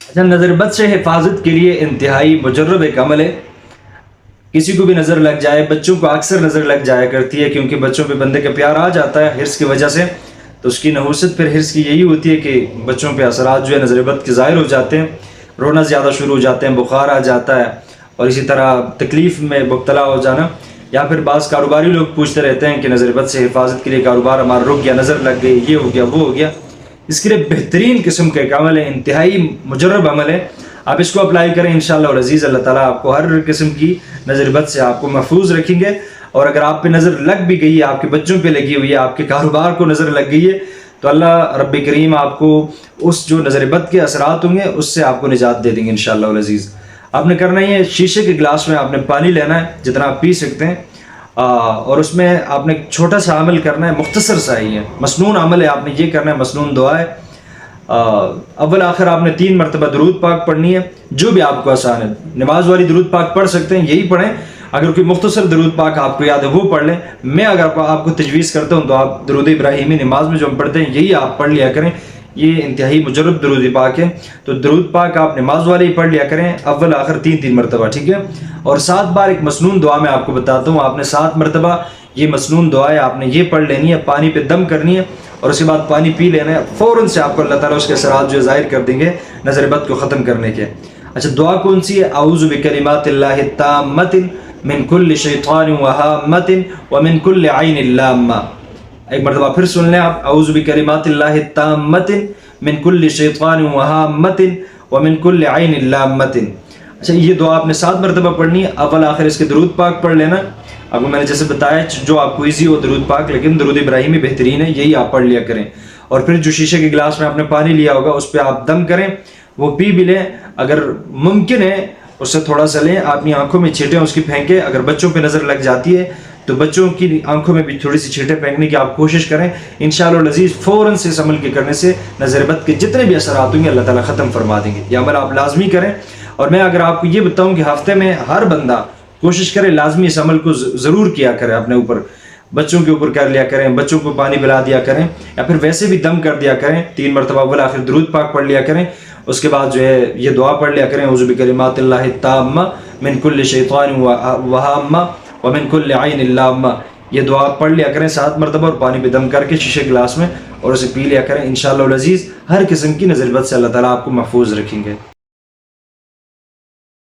اچھا، نظر بد سے حفاظت کے لیے انتہائی مجرب ایک عمل ہے. کسی کو بھی نظر لگ جائے، بچوں کو اکثر نظر لگ جایا کرتی ہے، کیونکہ بچوں پہ بندے کا پیار آ جاتا ہے حرص کی وجہ سے. تو اس کی نحوست پھر حرص کی یہی ہوتی ہے کہ بچوں پہ اثرات جو ہے نظر بد کے ظاہر ہو جاتے ہیں، رونا زیادہ شروع ہو جاتے ہیں، بخار آ جاتا ہے، اور اسی طرح تکلیف میں مبتلا ہو جانا. یا پھر بعض کاروباری لوگ پوچھتے رہتے ہیں کہ نظر بد سے حفاظت کے لیے کاروبار ہمارا رک گیا، نظر لگ گئی، یہ ہو گیا، وہ ہو گیا. اس کے لیے بہترین قسم کا ایک عمل ہے، انتہائی مجرب عمل ہے. آپ اس کو اپلائی کریں، انشاءاللہ العزیز اللہ تعالیٰ آپ کو ہر قسم کی نظر بد سے آپ کو محفوظ رکھیں گے. اور اگر آپ پہ نظر لگ بھی گئی ہے، آپ کے بچوں پہ لگی ہوئی ہے، آپ کے کاروبار کو نظر لگ گئی ہے، تو اللہ رب کریم آپ کو اس جو نظر بد کے اثرات ہوں گے اس سے آپ کو نجات دے دیں گے انشاءاللہ العزیز. آپ نے کرنا ہی ہے، شیشے کے گلاس میں آپ نے پانی لینا ہے جتنا آپ پی سکتے ہیں، اور اس میں آپ نے چھوٹا سا عمل کرنا ہے، مختصر سا ہی ہے، مسنون عمل ہے. آپ نے یہ کرنا ہے، مسنون دعا ہے. اول آخر آپ نے 3 مرتبہ درود پاک پڑھنی ہے، جو بھی آپ کو آسان ہے. نماز والی درود پاک پڑھ سکتے ہیں، یہی پڑھیں. اگر کوئی مختصر درود پاک آپ کو یاد ہے وہ پڑھ لیں. میں اگر آپ کو تجویز کرتا ہوں تو آپ درود ابراہیمی نماز میں جو ہم پڑھتے ہیں یہی آپ پڑھ لیا کریں. یہ انتہائی مجرب درود پاک ہے. تو درود پاک آپ نماز والے ہی پڑھ لیا کریں، اول آخر 3 مرتبہ، ٹھیک ہے. اور 7 بار ایک مسنون دعا میں آپ کو بتاتا ہوں. آپ نے 7 مرتبہ یہ مسنون دعا ہے، آپ نے یہ پڑھ لینی ہے، پانی پہ دم کرنی ہے، اور اس کے بعد پانی پی لینا ہے. فوراً سے آپ کو اللہ تعالیٰ اس کے اثرات جو ظاہر کر دیں گے نظر بد کو ختم کرنے کے. اچھا، دعا کون سی ہے؟ اعوذ بکلمات اللہ التامۃ من کل شیطان وہامۃ ومن کل عین لامہ. ایک مرتبہ پھر سن لیں آپ، اعوذ بکلمات اللہ التامۃ من کل شیطان وہامۃ ومن کل عین لامۃ. اچھا، یہ دعا آپ نے 7 مرتبہ پڑھنی ہے. اول آخر اس کے درود پاک پڑھ لینا. آپ کو میں نے جیسے بتایا جو آپ کو ایزی ہو درود پاک، لیکن درود ابراہیمی بہترین ہے، یہی آپ پڑھ لیا کریں. اور پھر جو شیشے کے گلاس میں آپ نے پانی لیا ہوگا اس پہ آپ دم کریں، وہ پی بھی لیں. اگر ممکن ہے اس سے تھوڑا سا لیں، اپنی آنکھوں میں چھینٹیں اس کی پھینکیں. اگر بچوں پہ نظر لگ جاتی ہے تو بچوں کی آنکھوں میں بھی تھوڑی سی چھینٹیں پھینکنے کی آپ کوشش کریں. انشاءاللہ العزیز فوراً سے اس عمل کے کرنے سے نظر بد کے جتنے بھی اثرات ہوں گے اللہ تعالیٰ ختم فرما دیں گے. یہ عمل آپ لازمی کریں. اور میں اگر آپ کو یہ بتاؤں کہ ہفتے میں ہر بندہ کوشش کرے لازمی اس عمل کو ضرور کیا کرے، اپنے اوپر، بچوں کے اوپر کر لیا کریں، بچوں کو پانی پلا دیا کریں، یا پھر ویسے بھی دم کر دیا کریں. 3 مرتبہ اول آخر درود پاک پڑھ لیا کریں. اس کے بعد جو ہے یہ دعا پڑھ لیا کریں، اعوذ بکلمات اللہ التامہ من کل شیطان وہامہ ومن کل عین لامہ. یہ دعا پڑھ لیا کریں 7 مرتبہ، اور پانی پہ دم کر کے شیشے گلاس میں، اور اسے پی لیا کریں. انشاءاللہ العزیز ہر قسم کی نظر بد سے اللہ تعالیٰ آپ کو محفوظ رکھیں گے.